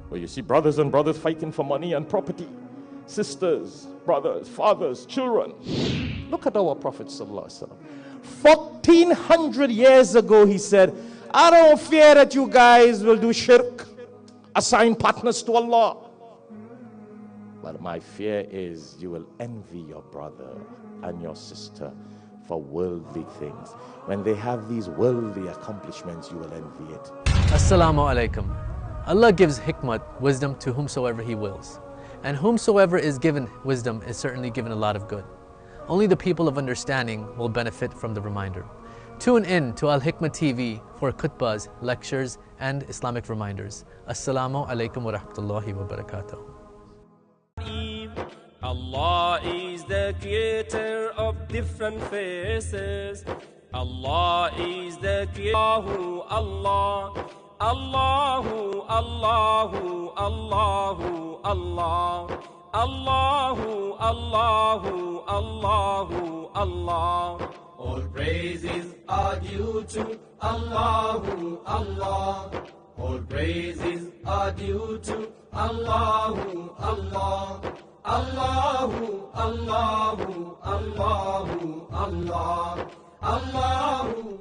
where you see brothers and brothers fighting for money and property, sisters, brothers, fathers, children. Look at our Prophet ﷺ. 1400 years ago, he said, I don't fear that you guys will do shirk, assign partners to Allah. But my fear is you will envy your brother and your sister for worldly things. When they have these worldly accomplishments, you will envy it. Assalamu alaikum. Allah gives hikmat, wisdom, to whomsoever He wills. And whomsoever is given wisdom is certainly given a lot of good. Only the people of understanding will benefit from the reminder. Tune in to Alhikmat TV for khutbahs, lectures, and Islamic reminders. Assalamu alaikum wa rahmatullahi wa barakatuh. Allah is the creator of different faces. Allah is the creator. Allah, Allahu, Allahu, Allahu, Allah. Allahu, Allahu, Allahu, Allah. All praises are due to Allahu, Allah. All praises are due to Allahu, Allah. Allahu, Allahu, Allahu, Allah. Allahu.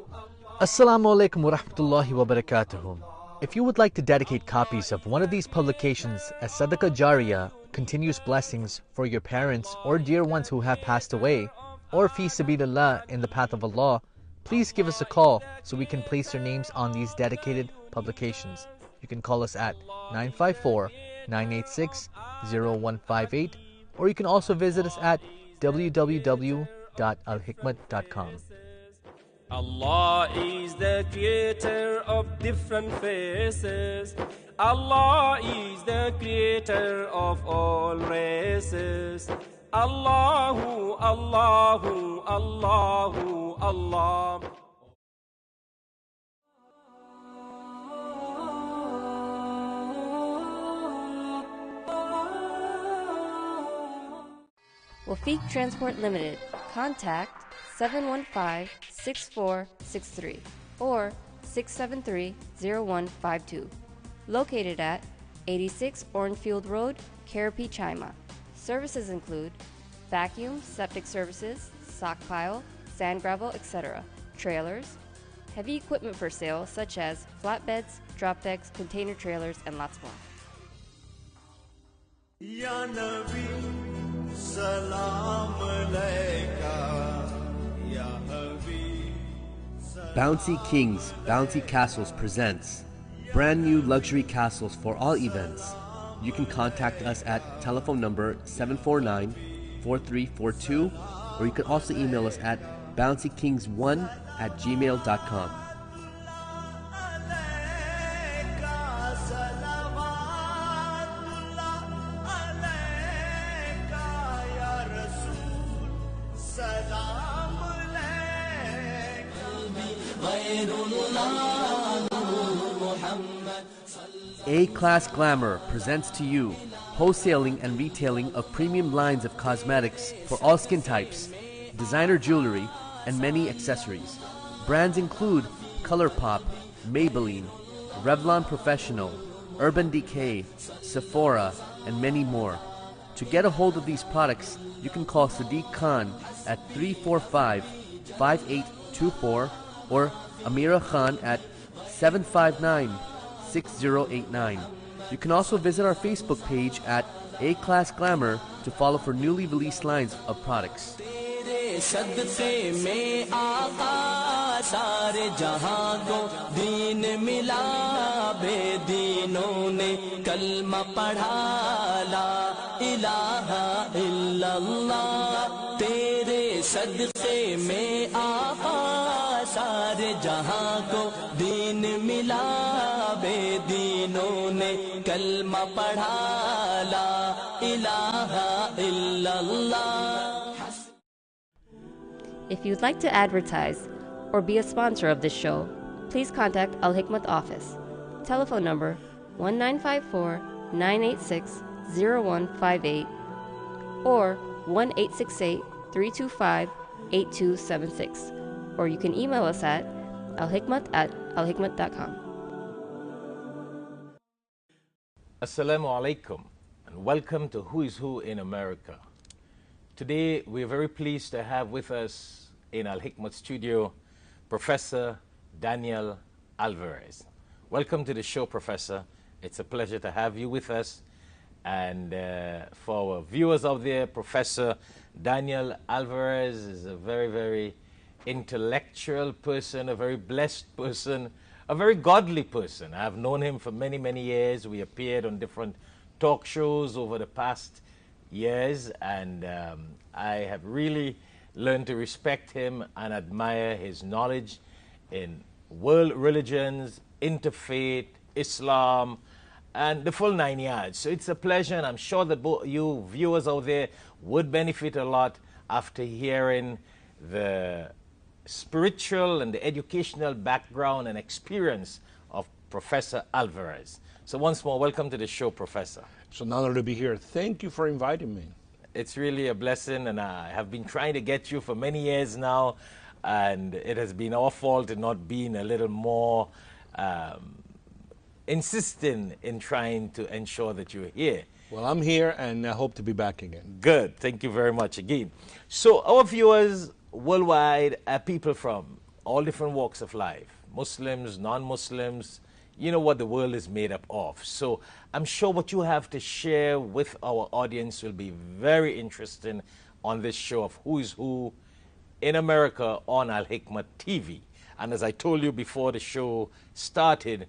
Assalamu alaikum wa rahmatullahi wa barakatuh. If you would like to dedicate copies of one of these publications as Sadaqah Jariyah, continuous blessings for your parents or dear ones who have passed away, or fi sabilillah, in the path of Allah, please give us a call so we can place your names on these dedicated publications. You can call us at 954-986-0158, or you can also visit us at www.alhikmat.com. Allah is the creator of different faces. Allah is the creator of all races. Allahu, Allahu, Allahu, Allah. Wafiq Transport Limited. Contact 715-6463 or 673-0152. Located at 86 Orenfield Road, Karapi, Chima. Services include vacuum, septic services, sock pile, sand gravel, etc., trailers, heavy equipment for sale such as flatbeds, drop decks, container trailers, and lots more. Ya Nabi, salam alayka, ya Habib. Bouncy Kings, Bouncy Castles presents brand new luxury castles for all events. You can contact us at telephone number 749-4342, or you can also email us at bouncykings1@gmail.com. A-Class Glamour presents to you wholesaling and retailing of premium lines of cosmetics for all skin types, designer jewelry, and many accessories. Brands include ColourPop, Maybelline, Revlon Professional, Urban Decay, Sephora, and many more. To get a hold of these products, you can call Sadiq Khan at 345-5824 or Amira Khan at 759-6089. You can also visit our Facebook page at A-Class Glamour to follow for newly released lines of products. सारे जहां को दीन मिला बेदीनों ने कलमा पढ़ा ला इलाहा इल्लल्लाह. If you'd like to advertise or be a sponsor of this show, please contact Alhikmat office. Telephone number 1954-986-0158 or 1-868-325-8276. Or you can email us at alhikmat@alhikmat.com. Assalamu alaikum and welcome to Who is Who in America. Today we are very pleased to have with us in Alhikmat studio Professor Daniel Alvarez. Welcome to the show, Professor. It's a pleasure to have you with us. And for our viewers out there, Professor Daniel Alvarez is a very, very intellectual person, a very blessed person, a very godly person. I've known him for many, many years. We appeared on different talk shows over the past years, and I have really learned to respect him and admire his knowledge in world religions, interfaith, Islam, and the full 9 yards. So it's a pleasure, and I'm sure that both you viewers out there would benefit a lot after hearing the spiritual and the educational background and experience of Professor Alvarez. So once more, welcome to the show, Professor. It's an honor to be here. Thank you for inviting me. It's really a blessing, and I have been trying to get you for many years now, and it has been our fault in not being a little more insistent in trying to ensure that you're here. Well, I'm here, and I hope to be back again. Good. Thank you very much again. So our viewers worldwide are people from all different walks of life, Muslims, non-Muslims. You know what the world is made up of. So I'm sure what you have to share with our audience will be very interesting on this show of Who is Who in America on Alhikmat TV. And as I told you before the show started,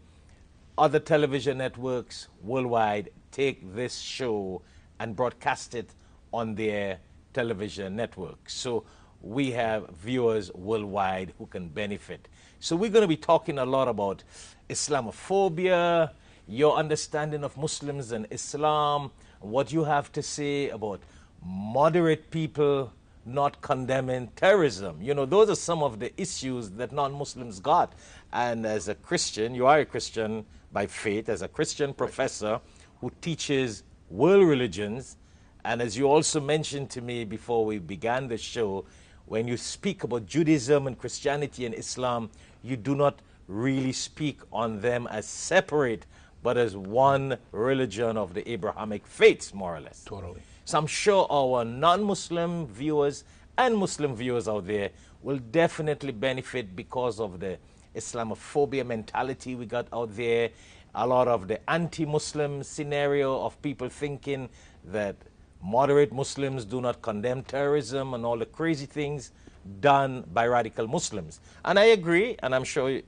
other television networks worldwide take this show and broadcast it on their television network. So we have viewers worldwide who can benefit. So we're going to be talking a lot about Islamophobia, your understanding of Muslims and Islam, what you have to say about moderate people not condemning terrorism. You know, those are some of the issues that non-Muslims got. And as a Christian, you are a Christian by faith, as a Christian professor who teaches world religions, and as you also mentioned to me before we began the show, when you speak about Judaism and Christianity and Islam, you do not really speak on them as separate, but as one religion of the Abrahamic faiths, more or less. Totally. So I'm sure our non-Muslim viewers and Muslim viewers out there will definitely benefit because of the Islamophobia mentality we got out there, a lot of the anti-Muslim scenario of people thinking that moderate Muslims do not condemn terrorism and all the crazy things done by radical Muslims. And I agree, and I'm sure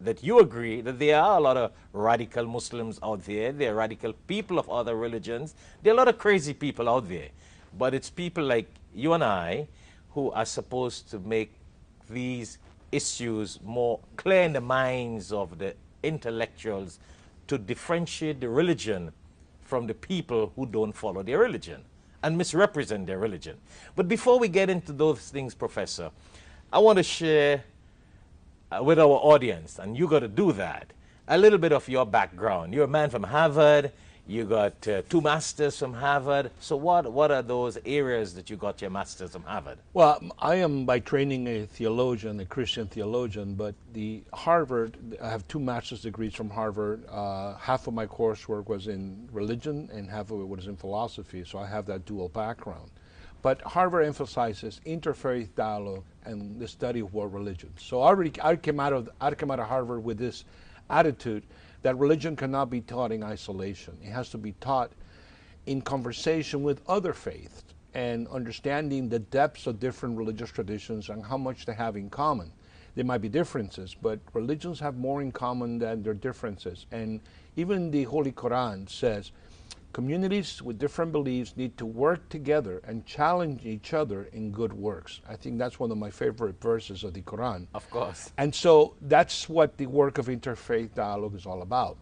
that you agree, that there are a lot of radical Muslims out there. There are radical people of other religions. There are a lot of crazy people out there. But it's people like you and I who are supposed to make these issues more clear in the minds of the intellectuals to differentiate the religion from the people who don't follow their religion and misrepresent their religion. But before we get into those things, Professor, I want to share with our audience, and you got to do that, a little bit of your background. You're a man from Harvard. You got 2 masters from Harvard. So what are those areas that you got your masters from Harvard? Well, I am by training a theologian, a Christian theologian, but the Harvard, I have 2 master's degrees from Harvard. Half of my coursework was in religion and half of it was in philosophy, so I have that dual background. But Harvard emphasizes interfaith dialogue and the study of world religions. So I came out of Harvard with this attitude that religion cannot be taught in isolation. It has to be taught in conversation with other faiths and understanding the depths of different religious traditions and how much they have in common. There might be differences, but religions have more in common than their differences. And even the Holy Quran says communities with different beliefs need to work together and challenge each other in good works. I think that's one of my favorite verses of the Quran. Of course. And so that's what the work of interfaith dialogue is all about.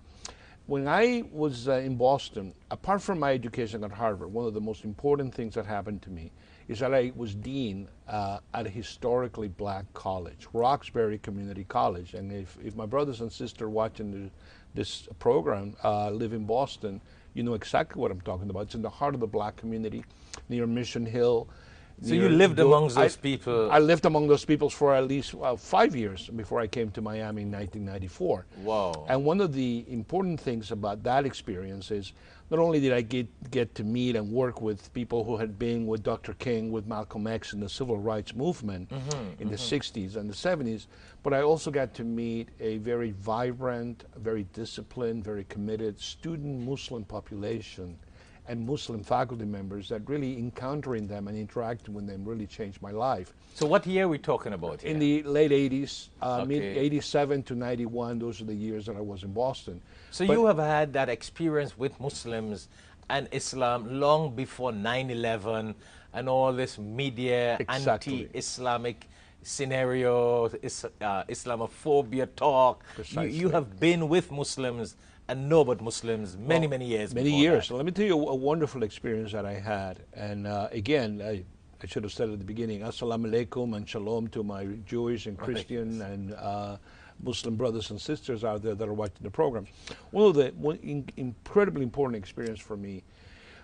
When I was in Boston, apart from my education at Harvard, one of the most important things that happened to me is that I was dean at a historically black college, Roxbury Community College. And if my brothers and sisters watching this program live in Boston, you know exactly what I'm talking about. It's in the heart of the black community, near Mission Hill. So you lived amongst those people? I lived among those people for at least 5 years before I came to Miami in 1994. Wow. And one of the important things about that experience is not only did I get to meet and work with people who had been with Dr. King, with Malcolm X in the civil rights movement in the 60s and the 70s, but I also got to meet a very vibrant, very disciplined, very committed student Muslim population and Muslim faculty members that really encountering them and interacting with them really changed my life. So what year are we talking about here? In the late 80s, Okay. mid-87 to 91, those are the years that I was in Boston. So But you have had that experience with Muslims and Islam long before 9/11 and all this media Exactly. anti-Islamic scenario, Islamophobia talk. Precisely. You have been with Muslims and know about Muslims many years Many before years. that. So let me tell you a wonderful experience that I had. And again, I should have said at the beginning, assalamu alaikum and shalom to my Jewish and Christian and Muslim brothers and sisters out there that are watching the program. One incredibly important experience for me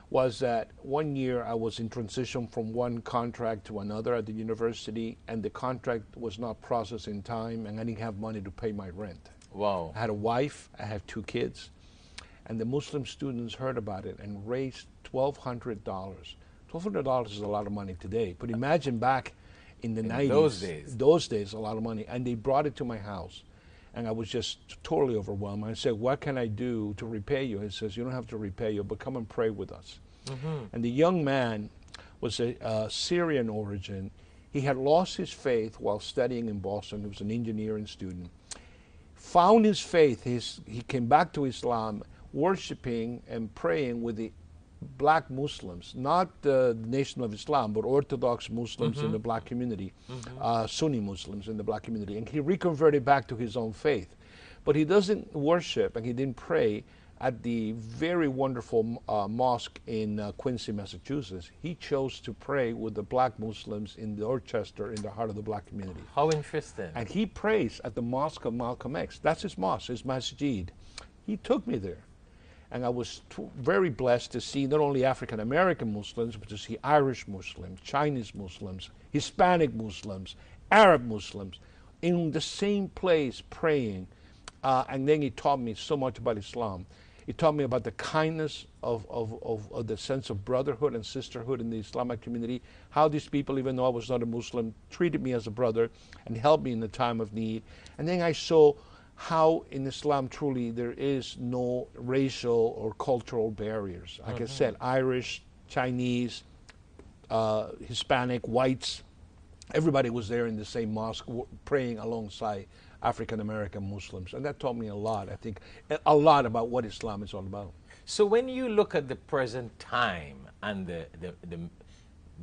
was that one year I was in transition from one contract to another at the university, and the contract was not processed in time, and I didn't have money to pay my rent. Wow. I had a wife, I have 2 kids, and the Muslim students heard about it and raised $1,200. $1,200 is a lot of money today, but imagine back in the 90s. Those days, a lot of money. And they brought it to my house, and I was just totally overwhelmed. I said, what can I do to repay you? He says, you don't have to repay you, but come and pray with us. And the young man was a Syrian origin. He had lost his faith while studying in Boston. He was an engineering student. Found his faith. He came back to Islam, worshiping and praying with the black Muslims, not the Nation of Islam, but Orthodox Muslims in the black community, Sunni Muslims in the black community. And he reconverted back to his own faith. But he doesn't worship and he didn't pray at the very wonderful mosque in Quincy, Massachusetts. He chose to pray with the black Muslims in Dorchester, in the heart of the black community. How interesting. And he prays at the mosque of Malcolm X. That's his mosque, his masjid. He took me there. And I was very blessed to see not only African American Muslims, but to see Irish Muslims, Chinese Muslims, Hispanic Muslims, Arab Muslims in the same place praying. And then he taught me so much about Islam. He taught me about the kindness of the sense of brotherhood and sisterhood in the Islamic community, how these people, even though I was not a Muslim, treated me as a brother and helped me in the time of need. And then I saw how in Islam truly there is no racial or cultural barriers. Like I said, Irish, Chinese, Hispanic, whites, everybody was there in the same mosque praying alongside African American Muslims. And that taught me a lot, I think, a lot about what Islam is all about. So when you look at the present time and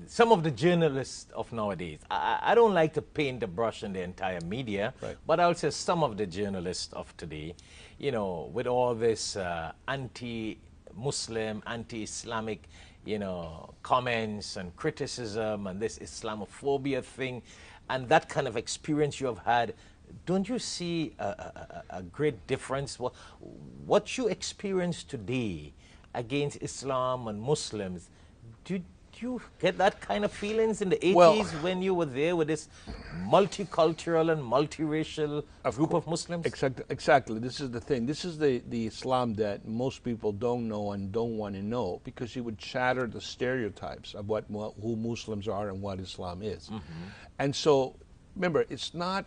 some of the journalists of nowadays, I don't like to paint a brush in the entire media, but I'll say some of the journalists of today, you know, with all this anti-Muslim, anti-Islamic, you know, comments and criticism and this Islamophobia thing and that kind of experience you have had, don't you see a great difference? What you experience today against Islam and Muslims, do you get that kind of feelings in the 80s when you were there with this multicultural and multiracial group of Muslims? Exactly. This is the thing. This is the Islam that most people don't know and don't want to know, because it would shatter the stereotypes of who Muslims are and what Islam is. And so, remember, it's not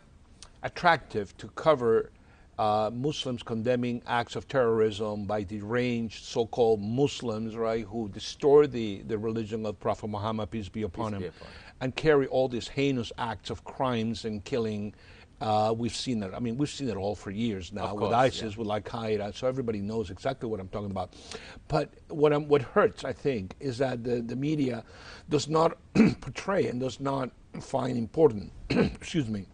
attractive to cover Muslims condemning acts of terrorism by deranged so-called Muslims, right, who destroy the religion of Prophet Muhammad, peace be upon him, and carry all these heinous acts of crimes and killing. We've seen that. I mean, we've seen it all for years now, with ISIS, with Al-Qaeda, so everybody knows exactly what I'm talking about. But what hurts, I think, is that the media does not portray and does not find important, excuse me,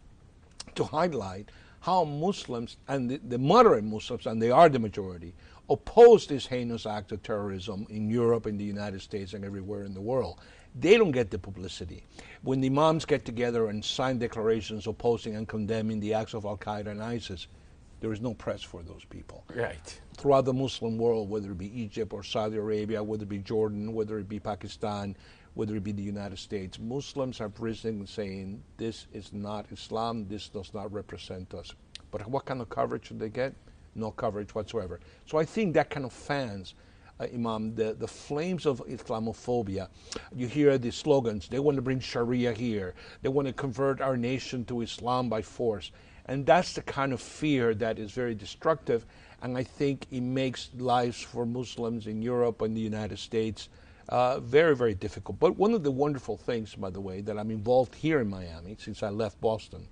to highlight how Muslims and the moderate Muslims, and they are the majority, oppose this heinous act of terrorism in Europe, in the United States, and everywhere in the world. They don't get the publicity. When the imams get together and sign declarations opposing and condemning the acts of Al-Qaeda and ISIS, there is no press for those people. Right. Throughout the Muslim world, whether it be Egypt or Saudi Arabia, whether it be Jordan, whether it be Pakistan, whether it be the United States, Muslims have risen saying, this is not Islam, this does not represent us. But what kind of coverage should they get? No coverage whatsoever. So I think that kind of fans, Imam, the flames of Islamophobia. You hear the slogans, they want to bring Sharia here, they want to convert our nation to Islam by force. And that's the kind of fear that is very destructive, and I think it makes lives for Muslims in Europe and the United States very, very difficult. But one of the wonderful things, by the way, that I'm involved here in Miami since I left Boston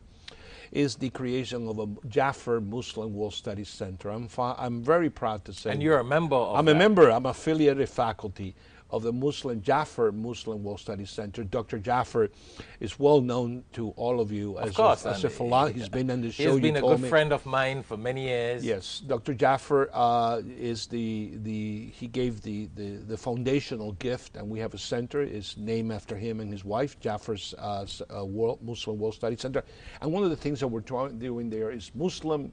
is the creation of a Jaffer Muslim World Studies Center. I'm very proud to say. And you're a member of I'm that. a member. I'm affiliated faculty of the Jaffer Muslim World Studies Center. Dr. Jaffer is well known to all of you as a philosopher. He's been on the show. He's been a good friend of mine for many years. Yes, Dr. Jaffer is he gave the foundational gift, and we have a center. It's named after him and his wife, Jaffer's Muslim World Studies Center. And one of the things that we're doing there is Muslim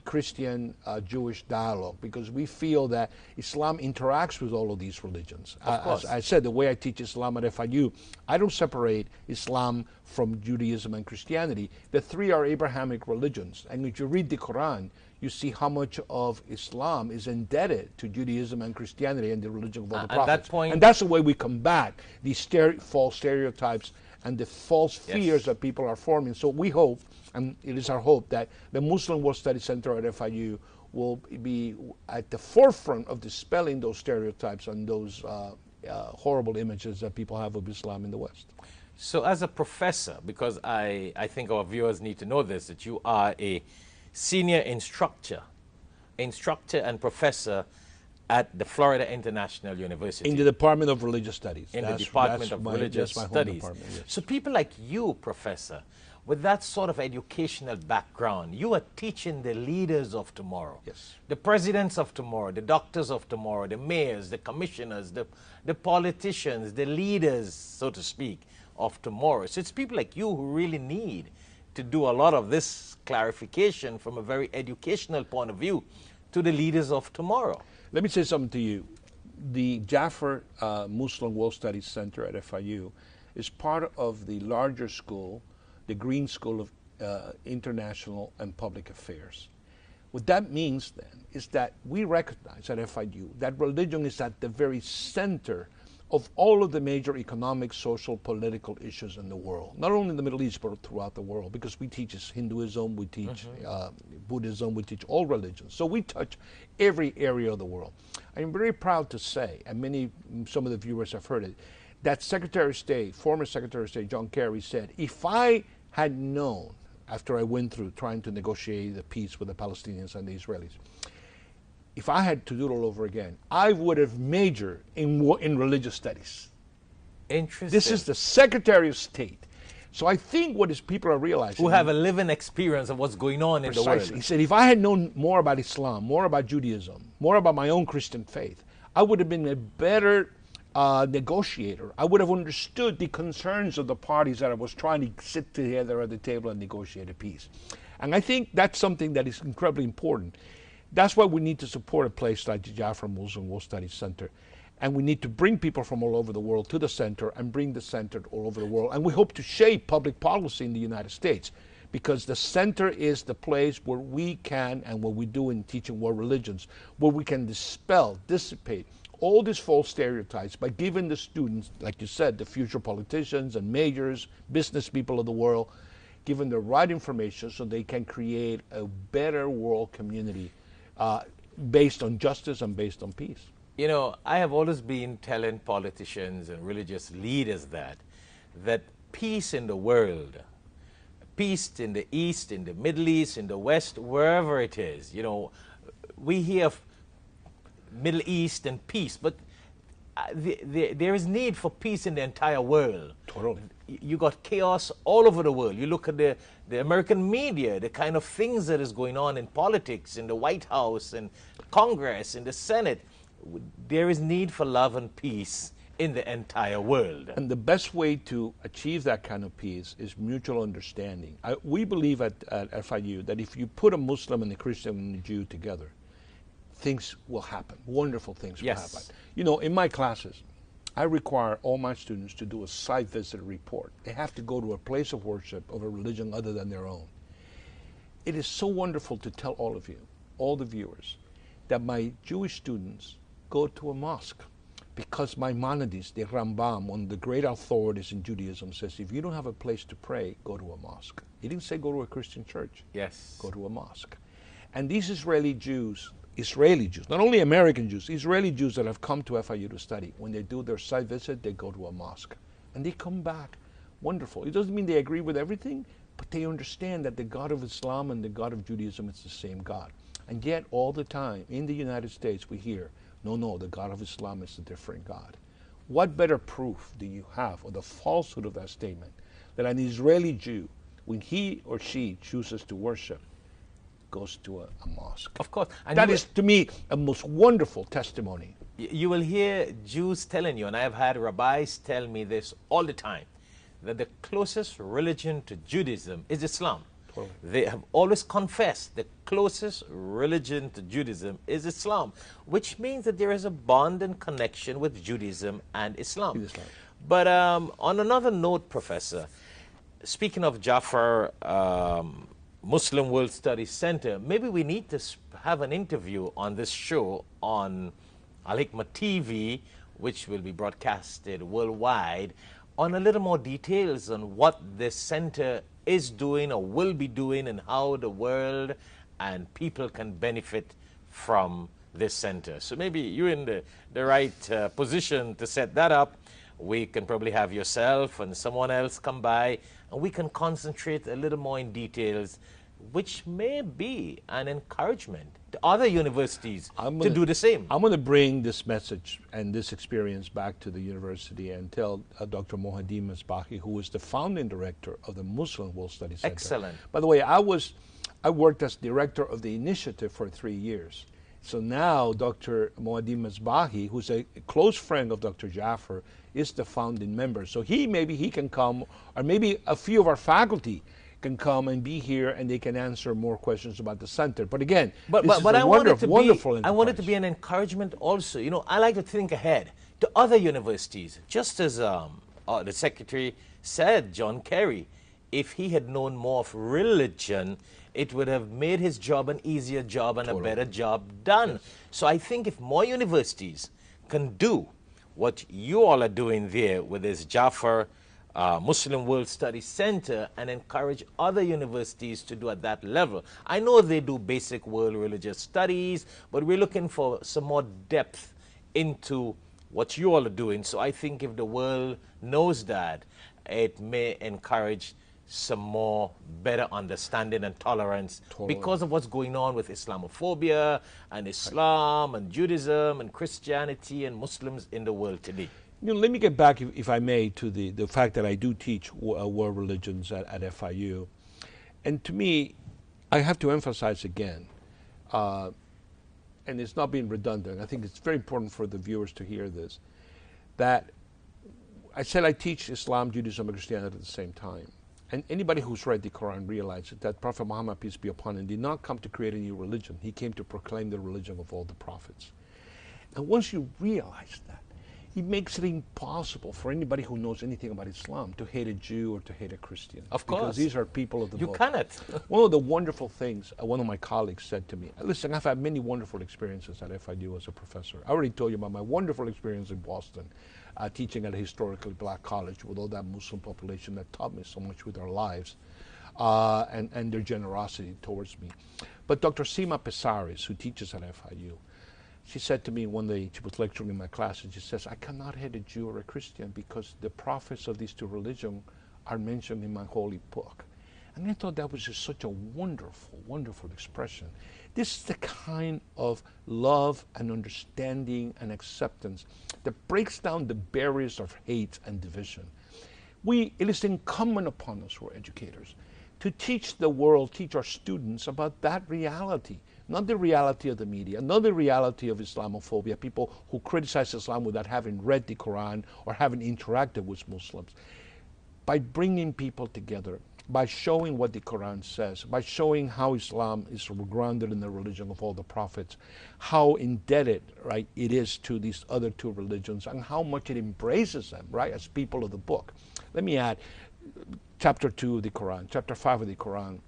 Christian Jewish dialogue, because we feel that Islam interacts with all of these religions. As I said, the way I teach Islam at FIU, I don't separate Islam from Judaism and Christianity. The three are Abrahamic religions, and if you read the Quran, you see how much of Islam is indebted to Judaism and Christianity and the religion of all the prophets. And that's the way we combat these false stereotypes and the false fears that people are forming. So we hope, and it is our hope, that the Muslim World Studies Center at FIU will be at the forefront of dispelling those stereotypes and those horrible images that people have of Islam in the West. So as a professor, because I think our viewers need to know this, that you are a senior instructor and professor at the Florida International University. In the Department of Religious Studies. In the Department of Religious Studies. Yes. So people like you, Professor, with that sort of educational background, you are teaching the leaders of tomorrow. Yes. The presidents of tomorrow, the doctors of tomorrow, the mayors, the commissioners, the politicians, the leaders, so to speak, of tomorrow. So it's people like you who really need to do a lot of this clarification from a very educational point of view to the leaders of tomorrow. Let me say something to you. The Jaffer Muslim World Studies Center at FIU is part of the larger school, the Green School of International and Public Affairs. What that means then is that we recognize at FIU that religion is at the very center of all of the major economic, social, political issues in the world. Not only in the Middle East, but throughout the world, because we teach Hinduism, we teach Buddhism, we teach all religions. So we touch every area of the world. I'm very proud to say, and some of the viewers have heard it, that Secretary of State, former Secretary of State John Kerry said, if I had known, after I went through trying to negotiate the peace with the Palestinians and the Israelis, if I had to do it all over again, I would have majored in religious studies. Interesting. This is the Secretary of State. So I think what people are realizing... Who have a living experience of what's going on in the world. He said, if I had known more about Islam, more about Judaism, more about my own Christian faith, I would have been a better negotiator. I would have understood the concerns of the parties that I was trying to sit together at the table and negotiate a peace. And I think that's something that is incredibly important. That's why we need to support a place like the Jaffer Muslim World Studies Center. And we need to bring people from all over the world to the center and bring the center all over the world. And we hope to shape public policy in the United States, because the center is the place where we can, and what we do in teaching world religions, where we can dispel, dissipate all these false stereotypes by giving the students, like you said, the future politicians and mayors, business people of the world, given the right information so they can create a better world community based on justice and based on peace. You know, I have always been telling politicians and religious leaders that peace in the world, peace in the East, in the Middle East, in the West, wherever it is, you know, we hear of Middle East and peace, but there is need for peace in the entire world. Totally. You got chaos all over the world. You look at the American media, the kind of things that is going on in politics, in the White House, and Congress, in the Senate. There is need for love and peace in the entire world. And the best way to achieve that kind of peace is mutual understanding. We believe at FIU that if you put a Muslim and a Christian and a Jew together, things will happen. Wonderful things will happen. You know, in my classes, I require all my students to do a site visit report. They have to go to a place of worship of a religion other than their own. It is so wonderful to tell all of you, all the viewers, that my Jewish students go to a mosque, because Maimonides, the Rambam, one of the great authorities in Judaism, says if you don't have a place to pray, go to a mosque. He didn't say go to a Christian church. Yes. Go to a mosque. And these Israeli Jews, not only American Jews, Israeli Jews that have come to FIU to study, when they do their site visit, they go to a mosque. And they come back wonderful. It doesn't mean they agree with everything, but they understand that the God of Islam and the God of Judaism is the same God. And yet all the time in the United States we hear, no, the God of Islam is a different God. What better proof do you have of the falsehood of that statement that an Israeli Jew, when he or she chooses to worship, goes to a mosque? Of course. And that is, to me, a most wonderful testimony. You will hear Jews telling you, and I have had rabbis tell me this all the time, that the closest religion to Judaism is Islam. Totally. They have always confessed the closest religion to Judaism is Islam, which means that there is a bond and connection with Judaism and Islam. But on another note, Professor, speaking of Jafar Muslim World Studies Center, maybe we need to have an interview on this show on Alhikmat TV, which will be broadcasted worldwide, on a little more details on what this center is doing or will be doing and how the world and people can benefit from this center. So maybe you're in the right position to set that up. We can probably have yourself and someone else come by and we can concentrate a little more in details, which may be an encouragement to other universities to do the same. I'm going to bring this message and this experience back to the university and tell Dr. Mohadi Misbahi, who is the founding director of the Muslim World Studies Center. Excellent. By the way, I worked as director of the initiative for 3 years. So now Dr. Mohadi Misbahi, who's a close friend of Dr. Jafar, is the founding member. So maybe he can come, or maybe a few of our faculty can come and be here and they can answer more questions about the center. But again, but I want it to be an encouragement also. You know, I like to think ahead to other universities. Just as the secretary said, John Kerry, if he had known more of religion, it would have made his job an easier job and a better job done. Yes. So I think if more universities can do what you all are doing there with this Jafar Muslim World Studies Center and encourage other universities to do at that level. I know they do basic world religious studies, but we're looking for some more depth into what you all are doing. So I think if the world knows that, it may encourage some more better understanding and tolerance because of what's going on with Islamophobia and Islam and Judaism and Christianity and Muslims in the world today. You know, let me get back, if I may, to the fact that I do teach world religions at FIU. And to me, I have to emphasize again, and it's not being redundant, I think it's very important for the viewers to hear this, that I said I teach Islam, Judaism, and Christianity at the same time. And anybody who's read the Quran realizes that Prophet Muhammad, peace be upon him, did not come to create a new religion. He came to proclaim the religion of all the prophets. And once you realize that, it makes it impossible for anybody who knows anything about Islam to hate a Jew or to hate a Christian. Of course. Because these are people of the book. You cannot. One of the wonderful things one of my colleagues said to me, listen, I've had many wonderful experiences at FIU as a professor. I already told you about my wonderful experience in Boston, teaching at a historically black college with all that Muslim population that taught me so much with their lives and their generosity towards me. But Dr. Sima Pesares, who teaches at FIU, she said to me one day, she was lecturing in my class, and she says, I cannot hate a Jew or a Christian because the prophets of these two religions are mentioned in my holy book. And I thought that was just such a wonderful, wonderful expression. This is the kind of love and understanding and acceptance that breaks down the barriers of hate and division. It is incumbent upon us who are educators to teach the world, teach our students about that reality. Not the reality of the media, not the reality of Islamophobia, people who criticize Islam without having read the Quran or having interacted with Muslims. By bringing people together by showing what the Quran says, by showing how Islam is grounded in the religion of all the prophets, how indebted, right, it is to these other two religions, and how much it embraces them, right, as people of the book. Let me add, chapter 2 of the Quran, chapter 5 of the Quran,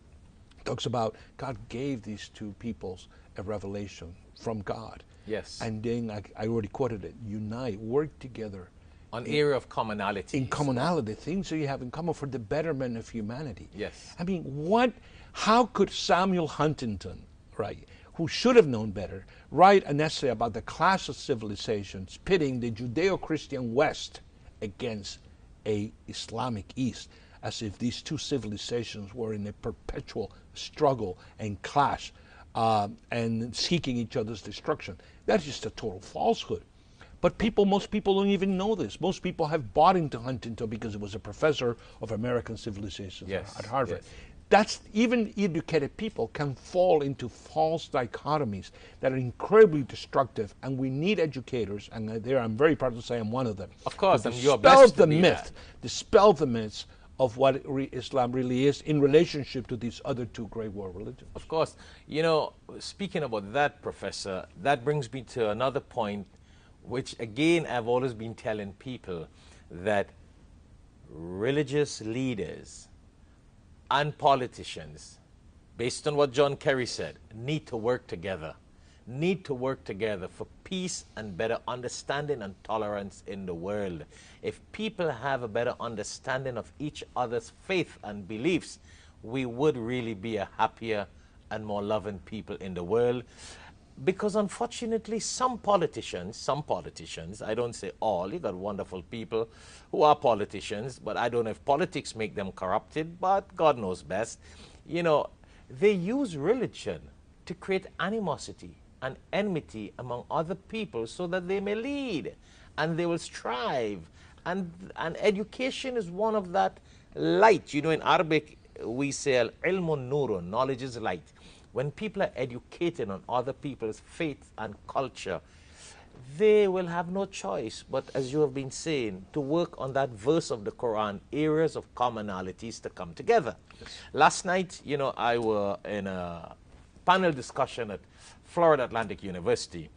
talks about God gave these two peoples a revelation from God. Yes. And then, I already quoted it, unite, work together. An area of commonality. In commonality, things that you have in common for the betterment of humanity. Yes. I mean, how could Samuel Huntington, right, who should have known better, write an essay about the clash of civilizations pitting the Judeo-Christian West against a Islamic East, as if these two civilizations were in a perpetual struggle and clash and seeking each other's destruction? That's just a total falsehood. But most people don't even know this. Most people have bought into Huntington because it was a professor of American civilization at Harvard. Yes. That's, even educated people can fall into false dichotomies that are incredibly destructive, and we need educators, and there I'm very proud to say I'm one of them. Of course, to and you're blessed to be that. Dispel the myths of what Islam really is in relationship to these other two great world religions. Of course. You know, speaking about that, Professor, that brings me to another point, which again I've always been telling people, that religious leaders and politicians, based on what John Kerry said, need to work together. Need to work together for peace and better understanding and tolerance in the world. If people have a better understanding of each other's faith and beliefs, we would really be a happier and more loving people in the world. Because unfortunately, some politicians, I don't say all, you got wonderful people who are politicians, but I don't know if politics make them corrupted, but God knows best. You know, they use religion to create animosity and enmity among other people so that they may lead and they will strive. And education is one of that light. You know, in Arabic, we say, al-ilmun nurun, knowledge is light. When people are educated on other people's faith and culture, they will have no choice but, as you have been saying, to work on that verse of the Quran, areas of commonalities to come together. Yes. Last night, you know, I was in a panel discussion at Florida Atlantic University,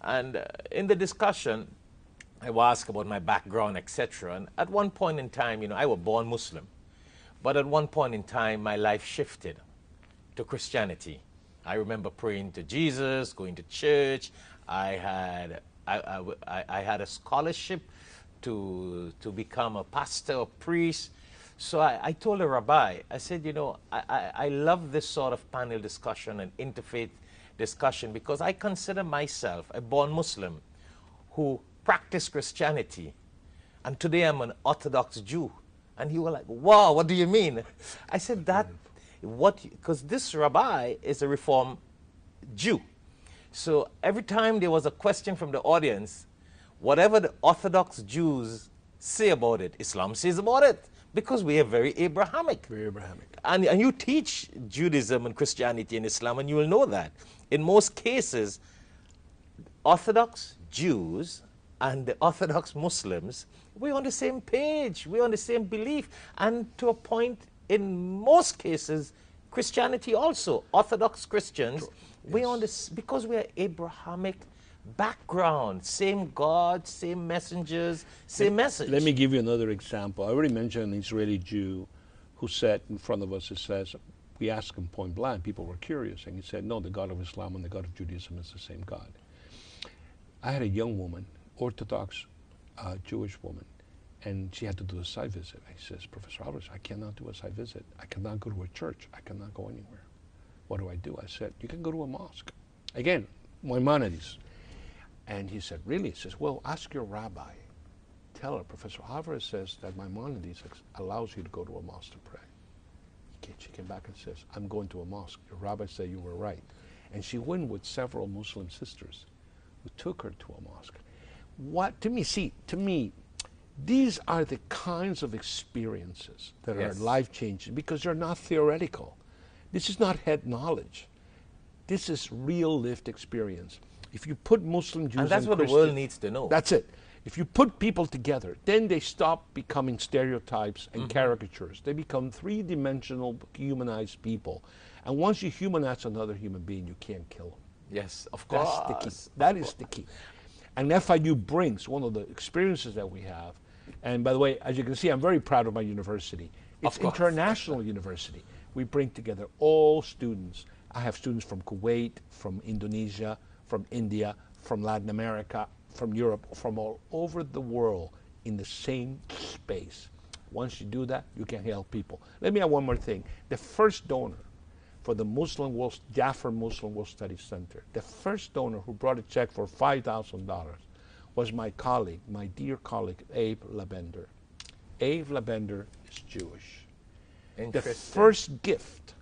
and in the discussion, I was asked about my background, etc. And at one point in time, you know, I was born Muslim, but at one point in time, my life shifted to Christianity. I remember praying to Jesus, going to church. I had a scholarship to become a pastor or priest. So I told a rabbi, I said, you know, I love this sort of panel discussion and interfaith discussion because I consider myself a born Muslim who practiced Christianity, and today I'm an Orthodox Jew. And he was like, wow, what do you mean? I said that, because this rabbi is a Reform Jew. So every time there was a question from the audience, whatever the Orthodox Jews say about it, Islam says about it, because we are very Abrahamic. Very Abrahamic. And you teach Judaism and Christianity and Islam, and you will know that. In most cases, Orthodox Jews and the Orthodox Muslims, we're on the same page, we're on the same belief, and to a point, in most cases, Christianity also, Orthodox Christians, yes. We're on this because we are Abrahamic background, same God, same messengers, same message. Let me give you another example. I already mentioned an Israeli Jew who sat in front of us and says, we asked him point blank, people were curious, and he said, no, the God of Islam and the God of Judaism is the same God. I had a young woman, Orthodox Jewish woman, and she had to do a site visit. I says, Professor Alvarez, I cannot do a site visit. I cannot go to a church. I cannot go anywhere. What do I do? I said, you can go to a mosque. Again, Maimonides. And he said, really? He says, well, ask your rabbi. Tell her, Professor Alvarez says that Maimonides allows you to go to a mosque to pray. She came back and says, I'm going to a mosque. Your rabbi said you were right. And she went with several Muslim sisters who took her to a mosque. To me, these are the kinds of experiences that yes. are life-changing because they're not theoretical. This is not head knowledge. This is real lived experience. If you put Muslim Jews and that's and what Christians, the world needs to know. That's it. If you put people together, then they stop becoming stereotypes and caricatures. They become three-dimensional, humanized people. And once you humanize another human being, you can't kill them. Yes, of course. That's the key. That is the key. And FIU brings one of the experiences that we have. And by the way, as you can see, I'm very proud of my university. It's international university. We bring together all students. I have students from Kuwait, from Indonesia, from India, from Latin America, from Europe, from all over the world in the same space. Once you do that, you can help people. Let me add one more thing. The first donor for the Jaffa Muslim World Studies Center, the first donor who brought a check for $5,000 was my colleague, my dear colleague, Abe Labender. Abe Labender is Jewish. The first gift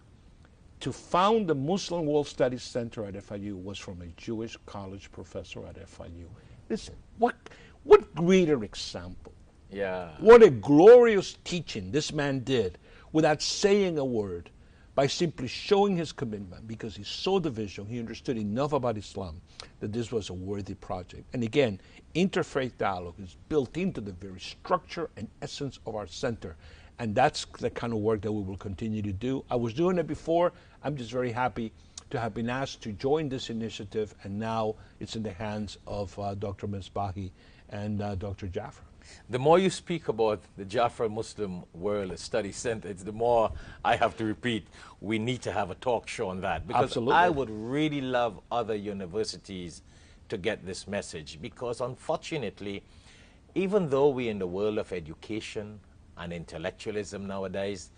to found the Muslim World Studies Center at FIU was from a Jewish college professor at FIU. Listen, what greater example? Yeah. What a glorious teaching this man did without saying a word, by simply showing his commitment, because he saw the vision, he understood enough about Islam that this was a worthy project. And again, interfaith dialogue is built into the very structure and essence of our center. And that's the kind of work that we will continue to do. I was doing it before. I'm just very happy to have been asked to join this initiative, and now it's in the hands of Dr. Misbahi and Dr. Jaffer. The more you speak about the Jaffa Muslim World Study Center, it's the more I have to repeat, we need to have a talk show on that. Because Absolutely. I would really love other universities to get this message. Because unfortunately, even though we're in the world of education and intellectualism nowadays,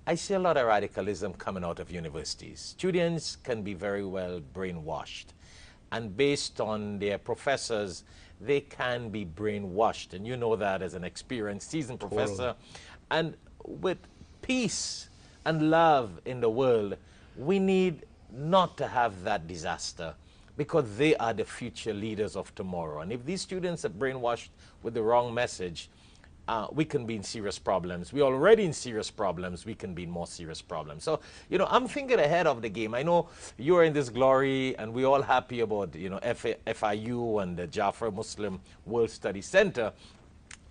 I see a lot of radicalism coming out of universities. Students can be very well brainwashed. And based on their professors, they can be brainwashed. And you know that as an experienced, seasoned professor. And with peace and love in the world, we need not to have that disaster, because they are the future leaders of tomorrow. And if these students are brainwashed with the wrong message, we can be in serious problems. We're already in serious problems. We can be in more serious problems. So, you know, I'm thinking ahead of the game. I know you're in this glory, and we're all happy about, you know, FIU and the Jaffa Muslim World Study Center.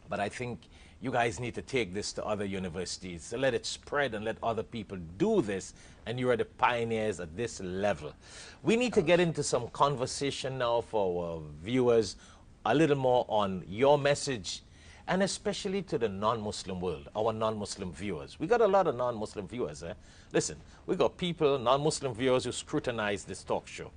But I think you guys need to take this to other universities, so let it spread and let other people do this. And you are the pioneers at this level. We need to get into some conversation now for our viewers, a little more on your message, and especially to the non-Muslim world, our non-Muslim viewers. We got a lot of non-Muslim viewers. Listen, we got people, non-Muslim viewers, who scrutinize this talk show.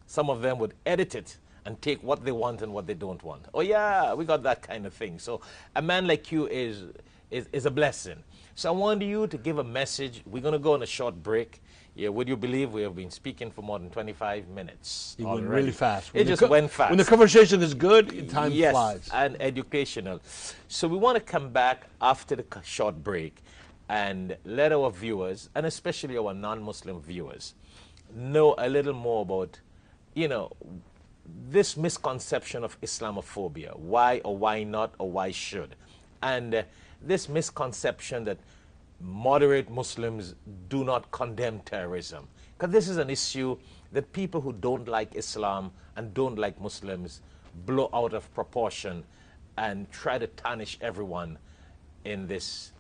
Some of them would edit it and take what they want and what they don't want. Oh yeah, we got that kind of thing. So a man like you is a blessing. So I want you to give a message. We're going to go on a short break. Yeah, would you believe we have been speaking for more than 25 minutes? It went really fast. It just went fast. When the conversation is good, time flies. And educational. So we want to come back after the short break and let our viewers, and especially our non-Muslim viewers, know a little more about, you know, this misconception of Islamophobia. Why or why not or why should. And this misconception that moderate Muslims do not condemn terrorism. Because this is an issue that people who don't like Islam and don't like Muslims blow out of proportion and try to tarnish everyone in this,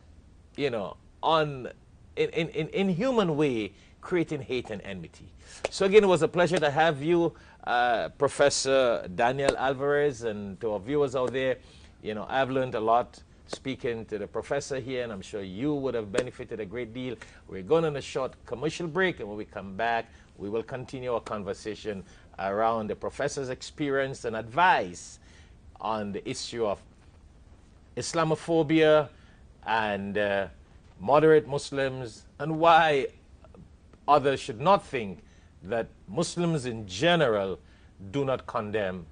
you know, in human way, creating hate and enmity. So again, it was a pleasure to have you, Professor Daniel Alvarez, and to our viewers out there. You know, I've learned a lot speaking to the professor here, and I'm sure you would have benefited a great deal. We're going on a short commercial break, and when we come back, we will continue our conversation around the professor's experience and advice on the issue of Islamophobia and moderate Muslims, and why others should not think that Muslims in general do not condemn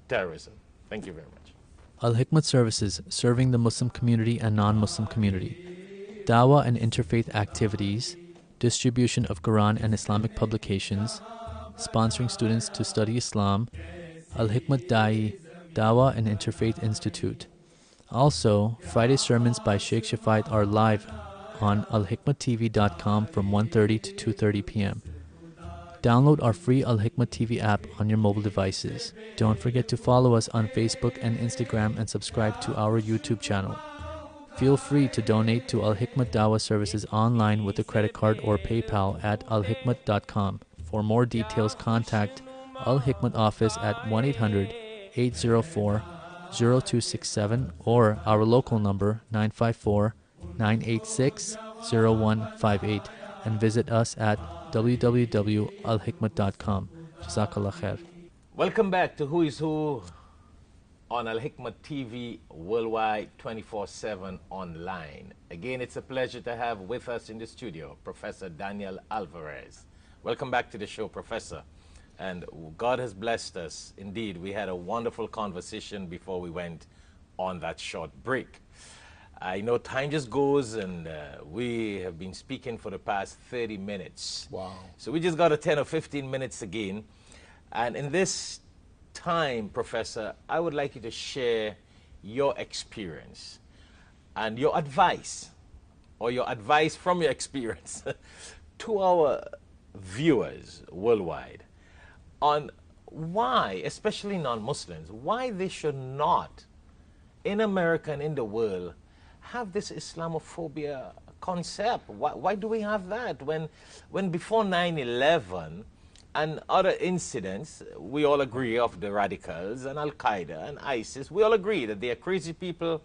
terrorism. Thank you very much. Alhikmat services serving the Muslim community and non-Muslim community, dawah and interfaith activities, distribution of Quran and Islamic publications, sponsoring students to study Islam, Alhikmat Da'i, Dawah and Interfaith Institute. Also, Friday sermons by Shaikh Shafayat are live on alhikmattv.com from 1:30 to 2:30 p.m. Download our free Alhikmat TV app on your mobile devices. Don't forget to follow us on Facebook and Instagram and subscribe to our YouTube channel. Feel free to donate to Alhikmat Dawah services online with a credit card or PayPal at alhikmat.com. For more details, contact Alhikmat office at 1-800-804-0267 or our local number 954-986-0158 and visit us at www.alhikmat.com. Jazakallah khair. Welcome back to Who is Who on Alhikmat TV worldwide 24/7 online. Again, it's a pleasure to have with us in the studio Professor Daniel Alvarez. Welcome back to the show, Professor. And God has blessed us. Indeed, we had a wonderful conversation before we went on that short break. I know time just goes, and we have been speaking for the past 30 minutes. Wow. So we just got a 10 or 15 minutes again. And in this time, Professor, I would like you to share your experience and your advice, or your advice from your experience, to our viewers worldwide on why, especially non-Muslims, why they should not, in America and in the world, have this Islamophobia concept. Why do we have that when before 9/11 and other incidents, we all agree of the radicals and Al-Qaeda and ISIS, we all agree that they are crazy people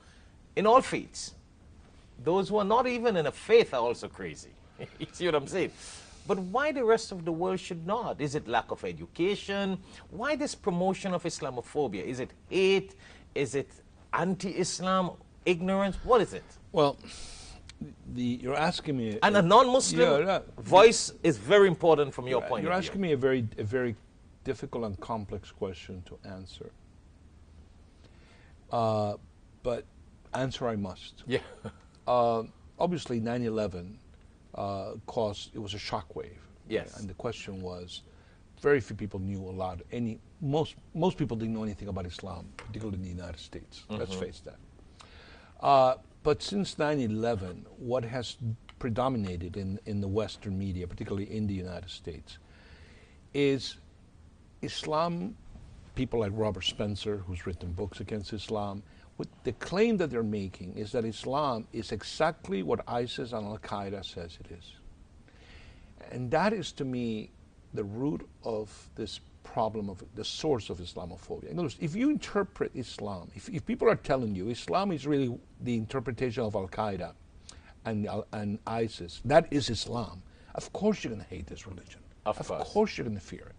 in all faiths. Those who are not even in a faith are also crazy. You see what I'm saying? But why the rest of the world should not? Is it lack of education? Why this promotion of Islamophobia? Is it hate? Is it anti-Islam? Ignorance? What is it? Well, you're asking me... And a non-Muslim voice is very important from your point of view. You're asking me a very difficult and complex question to answer. But answer I must. Yeah. Obviously, 9/11 caused, it was a shockwave. Yes. And the question was, very few people knew a lot. Most people didn't know anything about Islam, particularly in the United States. Let's face that. But since 9/11, what has predominated in the Western media, particularly in the United States, is Islam, people like Robert Spencer, who's written books against Islam. The claim that they're making is that Islam is exactly what ISIS and Al-Qaeda says it is. And that is, to me, the root of this problem, of the source of Islamophobia. In other words, if you interpret Islam, if people are telling you Islam is really the interpretation of Al-Qaeda and ISIS, that is Islam, of course you're going to hate this religion. Of course you're going to fear it.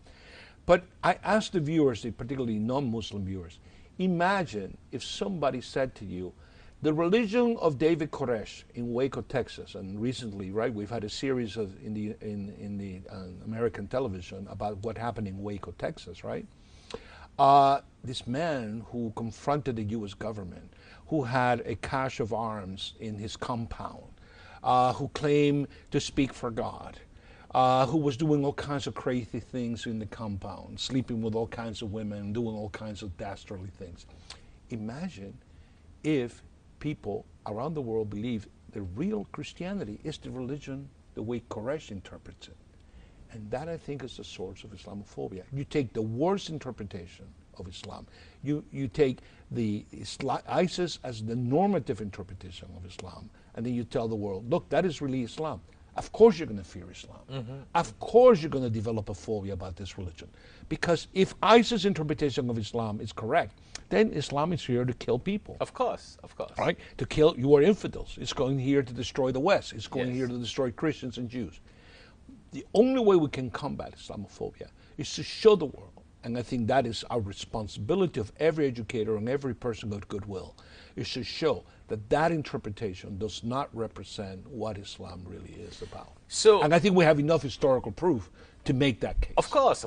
But I ask the viewers, particularly non-Muslim viewers, imagine if somebody said to you, the religion of David Koresh in Waco, Texas, and recently, right, we've had a series in the American television about what happened in Waco, Texas, right? This man who confronted the U.S. government, who had a cache of arms in his compound, who claimed to speak for God, who was doing all kinds of crazy things in the compound, sleeping with all kinds of women, doing all kinds of dastardly things. Imagine if people around the world believe the real Christianity is the religion the way Koresh interprets it. And that, I think, is the source of Islamophobia. You take the worst interpretation of Islam. You take the ISIS as the normative interpretation of Islam, and then you tell the world, look, that is really Islam. Of course you're going to fear Islam. Of course you're going to develop a phobia about this religion. Because if ISIS' interpretation of Islam is correct, then Islam is here to kill people. Of course, of course. Right? To kill, you are infidels. It's going here to destroy the West. It's going here to destroy Christians and Jews. The only way we can combat Islamophobia is to show the world, and I think that is our responsibility of every educator and every person of goodwill, is to show that that interpretation does not represent what Islam really is about. So, and I think we have enough historical proof to make that case. Of course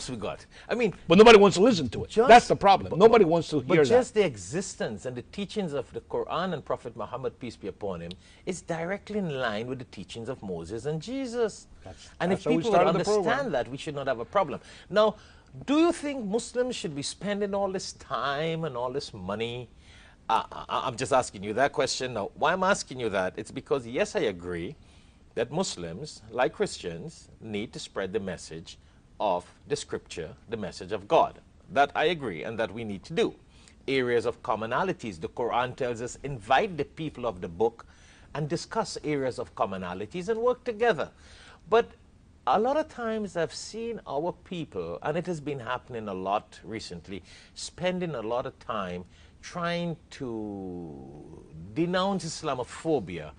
we got. I mean, but nobody wants to listen to it. That's the problem. Nobody wants to hear that. But just the existence and the teachings of the Quran and Prophet Muhammad, peace be upon him, is directly in line with the teachings of Moses and Jesus. And if people would understand that, we should not have a problem. Now, do you think Muslims should be spending all this time and all this money? I'm just asking you that question. Now, why I'm asking you that, it's because, yes, I agree that Muslims, like Christians, need to spread the message of the scripture, the message of God. That I agree, and that we need to do. Areas of commonalities, the Quran tells us, invite the people of the book and discuss areas of commonalities and work together. But a lot of times I've seen our people, and it has been happening a lot recently, spending a lot of time trying to denounce Islamophobia.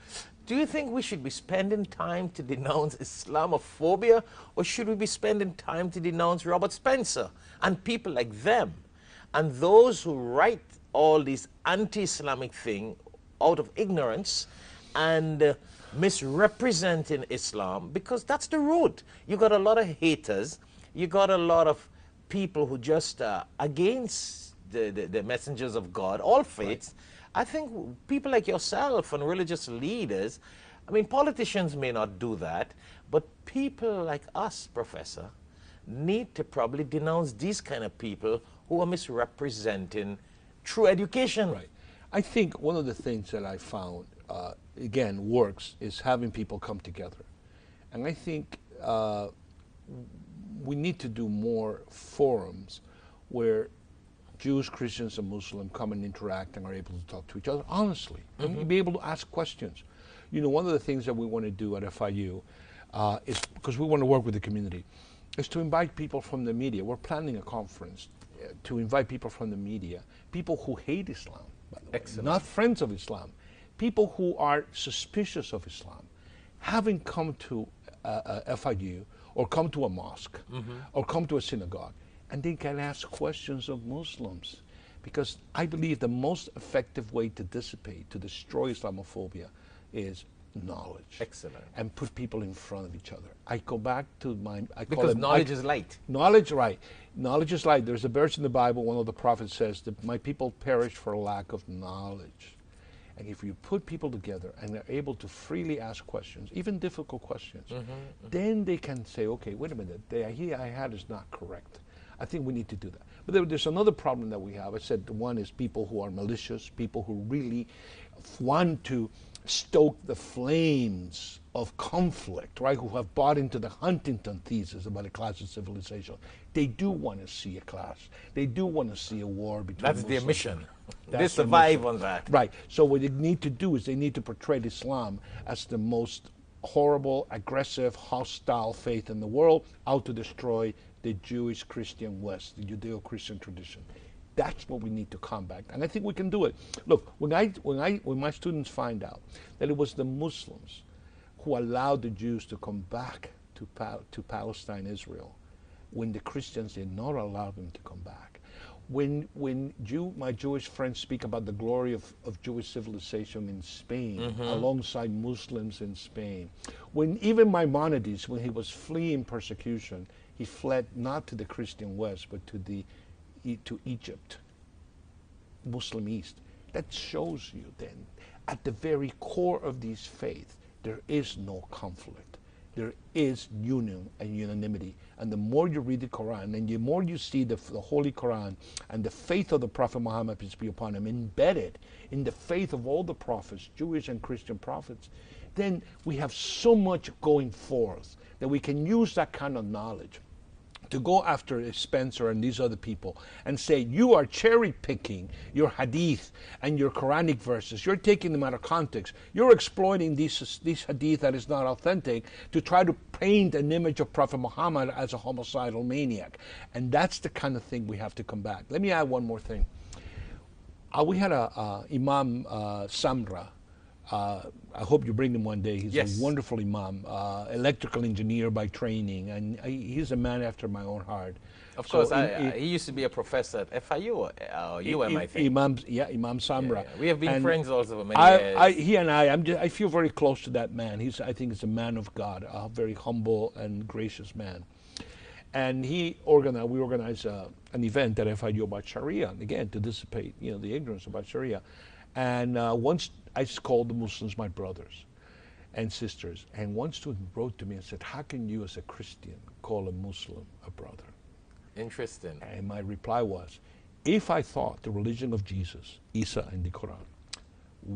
Do you think we should be spending time to denounce Islamophobia, or should we be spending time to denounce Robert Spencer and people like them, and those who write all these anti-Islamic things out of ignorance and misrepresenting Islam? Because that's the root. You got a lot of haters. You got a lot of people who just against the messengers of God, all faiths. Right. I think people like yourself and religious leaders, I mean, politicians may not do that, but people like us, Professor, need to probably denounce these kind of people who are misrepresenting true education. Right. I think one of the things that I found, again, works is having people come together. And I think we need to do more forums where Jews, Christians, and Muslims come and interact and are able to talk to each other honestly, and be able to ask questions. You know, one of the things that we want to do at FIU is, because we want to work with the community, is to invite people from the media. We're planning a conference to invite people from the media, people who hate Islam, by the way, not friends of Islam, people who are suspicious of Islam, having come to FIU or come to a mosque or come to a synagogue, and they can ask questions of Muslims. Because I believe the most effective way to dissipate, to destroy Islamophobia, is knowledge. Excellent. And put people in front of each other. I go back to my... Because knowledge is light. Knowledge, right. Knowledge is light. There's a verse in the Bible, one of the prophets says, that my people perish for lack of knowledge. And if you put people together and they're able to freely ask questions, even difficult questions, then they can say, okay, wait a minute, the idea I had is not correct. I think we need to do that. But there's another problem that we have. I said one is people who are malicious, people who really want to stoke the flames of conflict, right, who have bought into the Huntington thesis about a class of civilization. They do want to see a class. They do want to see a war between That's Muslims. their mission. That's they survive on that. Right. So what they need to do is they need to portray Islam as the most horrible, aggressive, hostile faith in the world, out to destroy the Jewish Christian West, the Judeo-Christian tradition. That's what we need to combat, and I think we can do it. Look, when my students find out that it was the Muslims who allowed the Jews to come back to Palestine, Israel, when the Christians did not allow them to come back, when my Jewish friends speak about the glory of Jewish civilization in Spain, alongside Muslims in Spain, when even Maimonides, when he was fleeing persecution, he fled not to the Christian West, but to Egypt, Muslim East. That shows you then, at the very core of these faiths, there is no conflict. There is union and unanimity. And the more you read the Quran, and the more you see the Holy Quran and the faith of the Prophet Muhammad, peace be upon him, embedded in the faith of all the prophets, Jewish and Christian prophets, then we have so much going forth that we can use that kind of knowledge to go after Spencer and these other people and say, you are cherry picking your hadith and your Quranic verses. You're taking them out of context. You're exploiting these hadith that is not authentic to try to paint an image of Prophet Muhammad as a homicidal maniac. And that's the kind of thing we have to combat. Let me add one more thing. We had a Imam Samra. I hope you bring him one day. He's a wonderful imam, electrical engineer by training, and he's a man after my own heart. Of course, he used to be a professor at FIU or UM, I think. Imam Samra. Yeah. We have been friends also for many years. He and I feel very close to that man. I think he's a man of God, a very humble and gracious man. And we organized an event at FIU about Sharia, again, to dissipate, the ignorance about Sharia. And once I called the Muslims my brothers and sisters, and one student wrote to me and said, how can you as a Christian call a Muslim a brother? Interesting. And my reply was, if I thought the religion of Jesus, Isa, and the Quran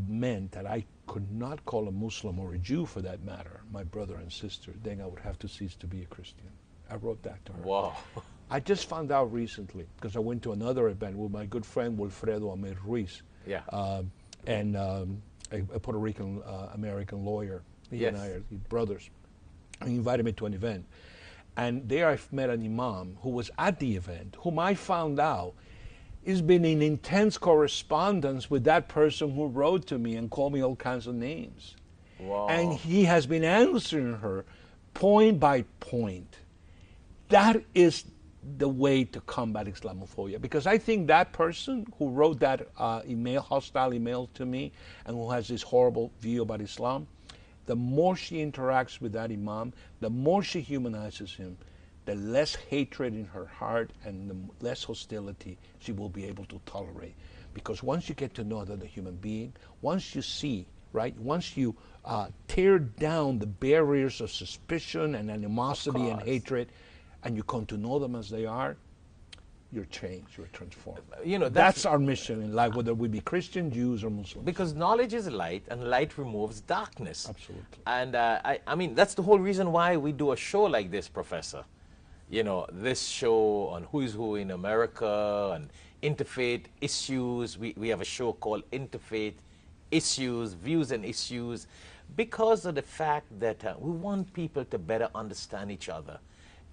meant that I could not call a Muslim or a Jew, for that matter, my brother and sister, then I would have to cease to be a Christian. I wrote that to her. Wow. I just found out recently, because I went to another event with my good friend Wilfredo Amir Ruiz, and a Puerto Rican American lawyer. He and I are brothers. He invited me to an event. And there I've met an imam who was at the event, whom I found out has been in intense correspondence with that person who wrote to me and called me all kinds of names. Wow. And he has been answering her point by point. That is the way to combat Islamophobia, because I think that person who wrote that hostile email to me and who has this horrible view about Islam, the more she interacts with that imam, the more she humanizes him, the less hatred in her heart and the less hostility she will be able to tolerate. Because once you get to know another human being, once you see, right, once you tear down the barriers of suspicion and animosity and hatred, and you come to know them as they are, you're changed, you're transformed. You know, that's our mission in life, whether we be Christian, Jews, or Muslims. Because knowledge is light, and light removes darkness. Absolutely. And I mean, that's the whole reason why we do a show like this, Professor. You know, this show on who is who in America and interfaith issues. We have a show called Interfaith Issues, Views and Issues, because of the fact that we want people to better understand each other.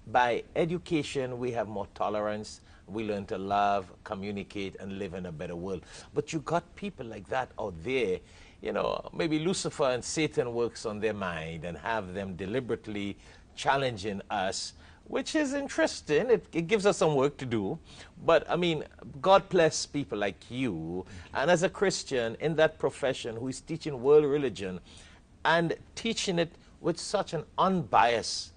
By education, we have more tolerance. We learn to love, communicate, and live in a better world. But you got people like that out there. You know, maybe Lucifer and Satan works on their mind and have them deliberately challenging us, which is interesting. It gives us some work to do. But, I mean, God bless people like you. And as a Christian in that profession who is teaching world religion and teaching it with such an unbiased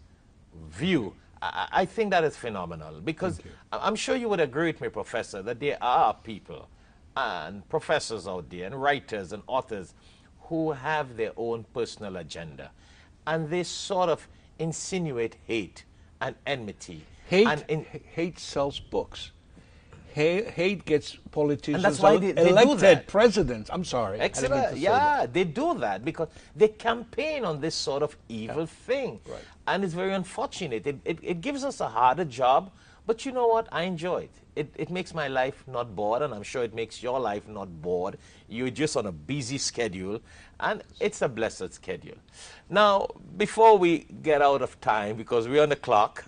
view, I think that is phenomenal, because I'm sure you would agree with me, Professor, that there are people and professors out there and writers and authors who have their own personal agenda, and they sort of insinuate hate and enmity. Hate sells books. Hate gets politicians and that's why they elected do that. Presidents. I'm sorry. Excellent. Yeah, they do that because they campaign on this sort of evil thing. Right. And it's very unfortunate. It gives us a harder job, but you know what? I enjoy it. It makes my life not bored, and I'm sure it makes your life not bored. You're just on a busy schedule, and it's a blessed schedule. Now, before we get out of time, because we're on the clock,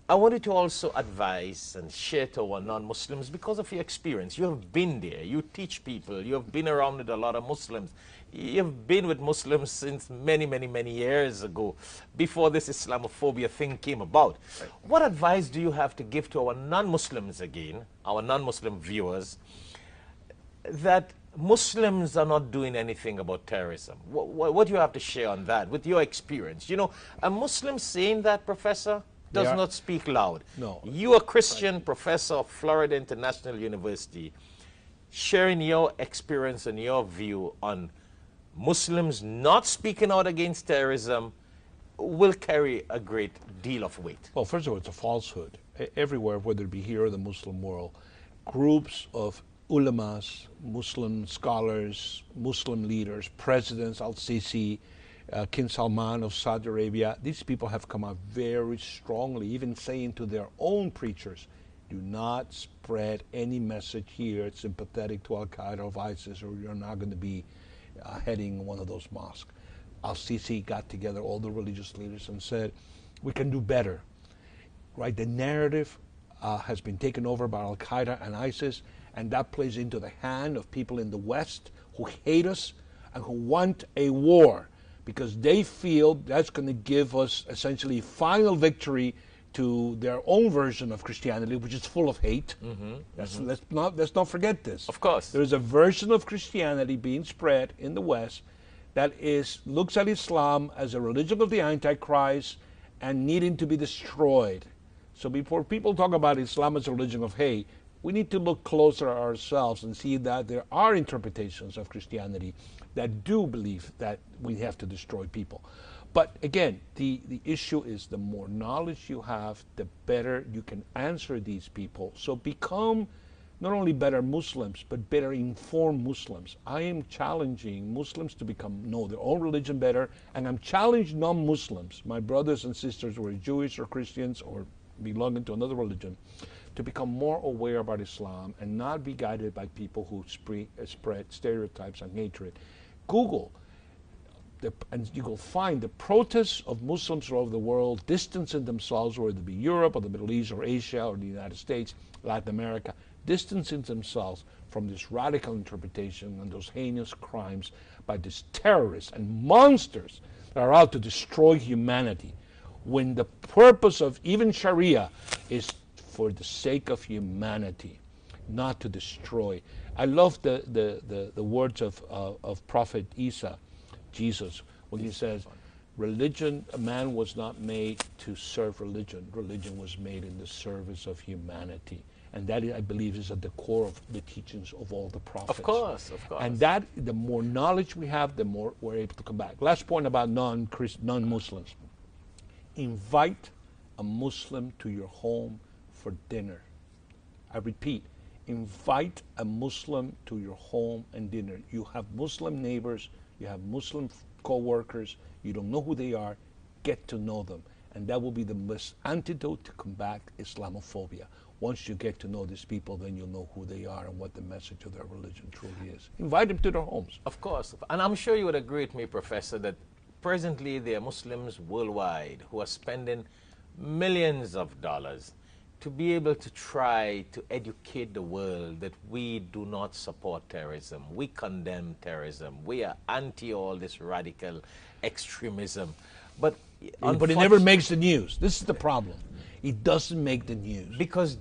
I wanted to also advise and share to our non-Muslims, because of your experience. You have been there. You teach people. You have been around with a lot of Muslims. You've been with Muslims since many, many, many years ago, before this Islamophobia thing came about. Right. What advice do you have to give to our non-Muslims again, our non-Muslim viewers, that Muslims are not doing anything about terrorism? What do you have to share on that with your experience? You know, a Muslim saying that, Professor, does not speak loud. No. You, a Christian professor of Florida International University, sharing your experience and your view on Muslims not speaking out against terrorism will carry a great deal of weight. Well, first of all, it's a falsehood. Everywhere, whether it be here or the Muslim world, groups of ulamas, Muslim scholars, Muslim leaders, presidents, Al-Sisi, King Salman of Saudi Arabia, these people have come out very strongly, even saying to their own preachers, do not spread any message here sympathetic to Al-Qaeda or ISIS, or you're not going to be heading one of those mosques. Al-Sisi got together all the religious leaders and said, we can do better. Right? The narrative has been taken over by Al-Qaeda and ISIS, and that plays into the hand of people in the West who hate us and who want a war, because they feel that's going to give us essentially final victory to their own version of Christianity, which is full of hate. Let's not forget this. Of course. There is a version of Christianity being spread in the West that looks at Islam as a religion of the Antichrist and needing to be destroyed. So before people talk about Islam as a religion of hate, we need to look closer at ourselves and see that there are interpretations of Christianity that do believe that we have to destroy people. But again, the issue is the more knowledge you have, the better you can answer these people. So become not only better Muslims, but better informed Muslims. I am challenging Muslims to know their own religion better, and I'm challenging non-Muslims, my brothers and sisters who are Jewish or Christians or belonging to another religion, to become more aware about Islam and not be guided by people who spread stereotypes and hatred. Google, and you will find the protests of Muslims all over the world distancing themselves, whether it be Europe or the Middle East or Asia or the United States, Latin America, distancing themselves from this radical interpretation and those heinous crimes by these terrorists and monsters that are out to destroy humanity, when the purpose of even Sharia is for the sake of humanity, not to destroy. I love the words of Prophet Isa, Jesus, when he says, religion, a man was not made to serve religion. Religion was made in the service of humanity. And that, I believe, is at the core of the teachings of all the prophets. Of course, of course. And that, the more knowledge we have, the more we're able to come back. Last point about non-Muslims. Invite a Muslim to your home for dinner. I repeat, invite a Muslim to your home and dinner. You have Muslim neighbors, you have Muslim co-workers, you don't know who they are, get to know them. And that will be the best antidote to combat Islamophobia. Once you get to know these people, then you'll know who they are and what the message of their religion truly is. Invite them to their homes. Of course. And I'm sure you would agree with me, Professor, that presently there are Muslims worldwide who are spending millions of dollars to be able to try to educate the world that we do not support terrorism. We condemn terrorism. We are anti all this radical extremism. But it never makes the news. This is the problem. It doesn't make the news. Because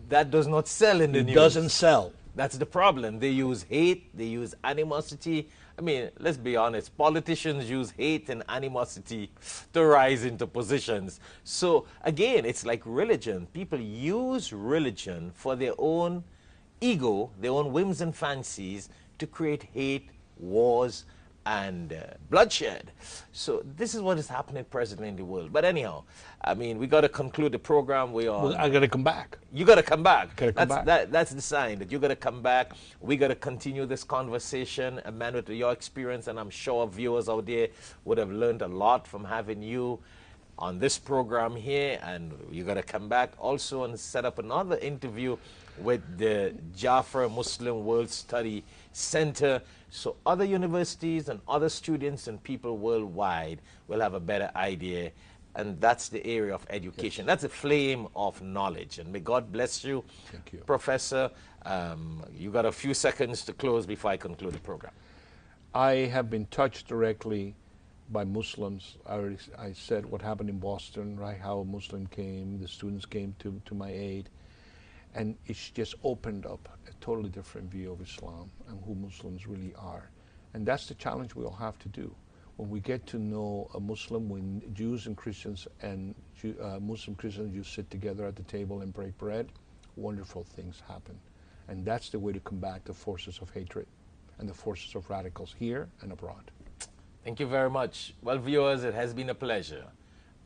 that does not sell in the news. It doesn't sell. That's the problem. They use hate, they use animosity. I mean, let's be honest, politicians use hate and animosity to rise into positions. So again, it's like religion. People use religion for their own ego, their own whims and fancies to create hate, wars, and bloodshed. So this is what is happening presently in the world. But anyhow, I mean, we got to conclude the program. I got to come back. You got to come back. That's the sign that you got to come back. We got to continue this conversation, man, with your experience, and I'm sure viewers out there would have learned a lot from having you on this program here, and you got to come back also and set up another interview with the Jaffa Muslim World Study Center, so other universities and other students and people worldwide will have a better idea. And that's the area of education. Yes. That's a flame of knowledge. And may God bless you. Thank you. Professor. You got a few seconds to close before I conclude the program. I have been touched directly by Muslims. I said what happened in Boston, right? How a Muslim came, the students came to my aid. And it's just opened up a totally different view of Islam and who Muslims really are. And that's the challenge we all have to do. When we get to know a Muslim, when Jews and Christians and Muslim Christians, you sit together at the table and break bread, wonderful things happen. And that's the way to combat the forces of hatred and the forces of radicals here and abroad. Thank you very much. Well, viewers, it has been a pleasure.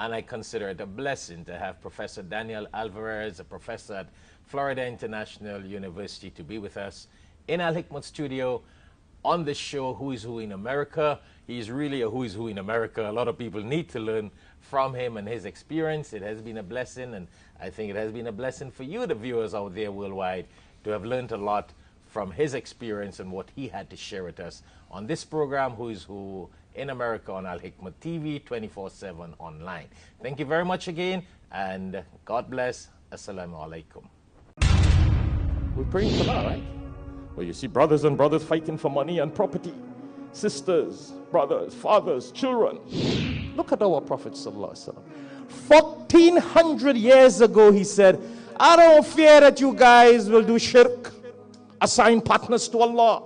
And I consider it a blessing to have Professor Daniel Alvarez, a professor at Florida International University, to be with us in Alhikmat studio on the show Who is Who in America. He's really a who is who in America. A lot of people need to learn from him and his experience. It has been a blessing, and I think it has been a blessing for you, the viewers out there worldwide, to have learned a lot from his experience and what he had to share with us on this program, Who is Who in America, on Alhikmat TV, 24/7 online. Thank you very much again, and God bless. Assalamu alaikum. We're praying for that, right? Well, you see brothers and brothers fighting for money and property. Sisters, brothers, fathers, children. Look at our Prophet ﷺ. 1400 years ago, he said, I don't fear that you guys will do shirk, assign partners to Allah.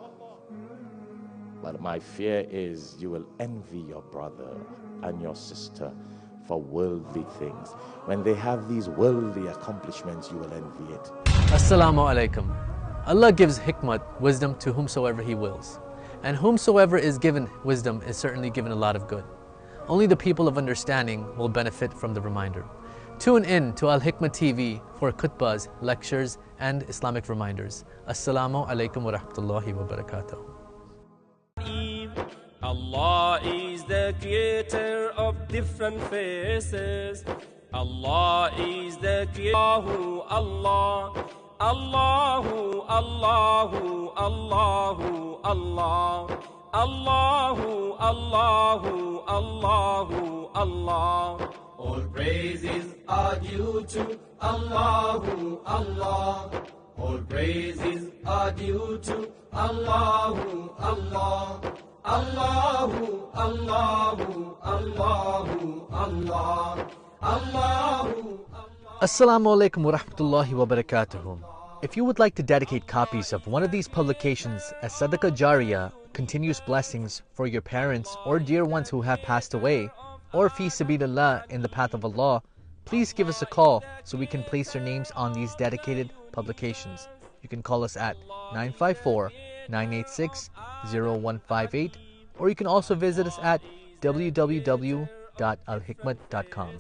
But my fear is you will envy your brother and your sister for worldly things. When they have these worldly accomplishments, you will envy it. Assalamu alaikum. Allah gives hikmat, wisdom, to whomsoever He wills. And whomsoever is given wisdom is certainly given a lot of good. Only the people of understanding will benefit from the reminder. Tune in to Alhikmat TV for khutbahs, lectures, and Islamic reminders. Assalamu alaikum wa rahmatullahi wa barakatuh. Allah is the creator of different faces. Allah is the creator. Allah, Allahu, Allahu, Allahu, Allah. Allahu, Allahu, Allahu, Allah. All praises are due to Allahu, Allah. All praises are due to Allahu, Allah. Allahu, Allahu, Allahu, Allah. Allahu. Assalamu alaikum wa rahmatullahi wa barakatuh. If you would like to dedicate copies of one of these publications as Sadaqah Jariyah, continuous blessings for your parents or dear ones who have passed away, or fi sabilillah, in the path of Allah, please give us a call so we can place your names on these dedicated publications. You can call us at 954-986-0158, or you can also visit us at www.alhikmat.com.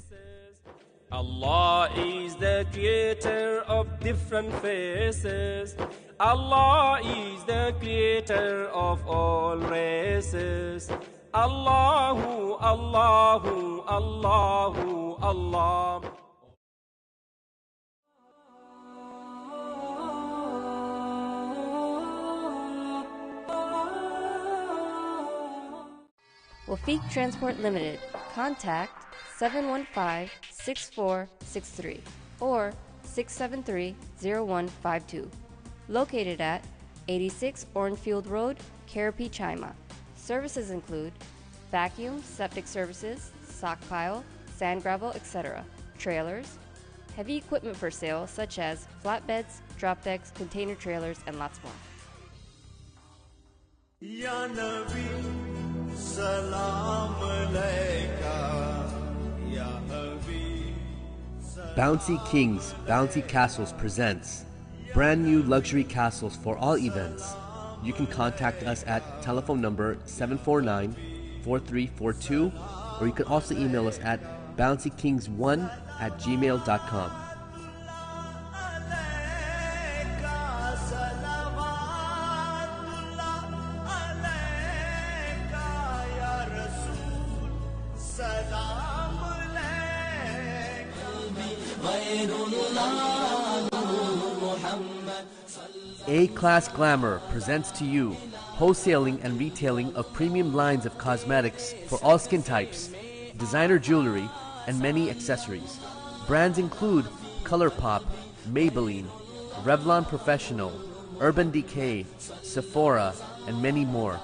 Allah is the creator of different faces. Allah is the creator of all races. Allahu, Allahu, Allahu, Allah. Wafiq Transport Limited. Contact 715-6463 or 673-0152. Located at 86 Orenfield Road, Carapy, Chima. Services include vacuum, septic services, sock pile, sand gravel, etc., trailers, heavy equipment for sale such as flatbeds, drop decks, container trailers, and lots more. Ya Nabi, Salam Alayka, Ya Habib. Bouncy Kings, Bouncy Castles presents brand new luxury castles for all events. You can contact us at telephone number 749-4342, or you can also email us at bouncykings1@gmail.com. A-Class Glamour presents to you wholesaling and retailing of premium lines of cosmetics for all skin types, designer jewelry, and many accessories. Brands include ColourPop, Maybelline, Revlon Professional, Urban Decay, Sephora, and many more.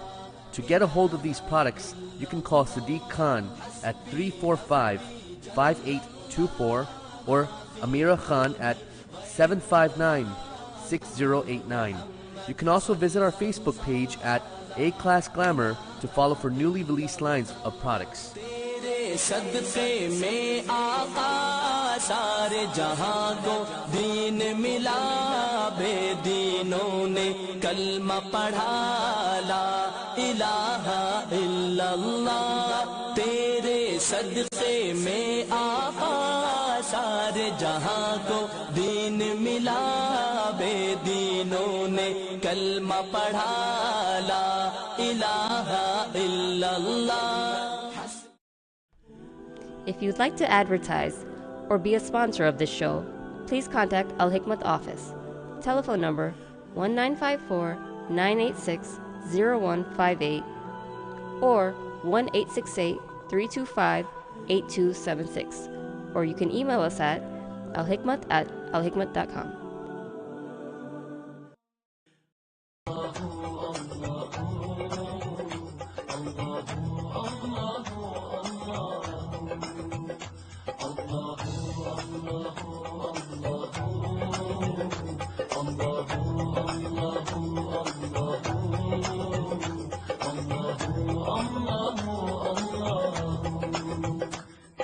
To get a hold of these products, you can call Sadiq Khan at 345-5824 or Amira Khan at 759-6089. You can also visit our Facebook page at A-Class Glamour to follow for newly released lines of products. सारे जहां को दीन मिला बेदीनों ने कलमा पढ़ा ला इलाहा इल्लल्लाह तेरे सदक़े में आका सारे जहां को दीन मिला बेदीनों ने कलमा पढ़ा ला इलाहा इल्लल्लाह. If you'd like to advertise or be a sponsor of this show, please contact Alhikmat office. Telephone number 1954-986-0158 or 1-868-325-8276. Or you can email us at alhikmat@alhikmat.com.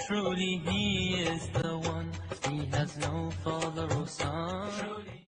Truly he is the one, he has no father or son.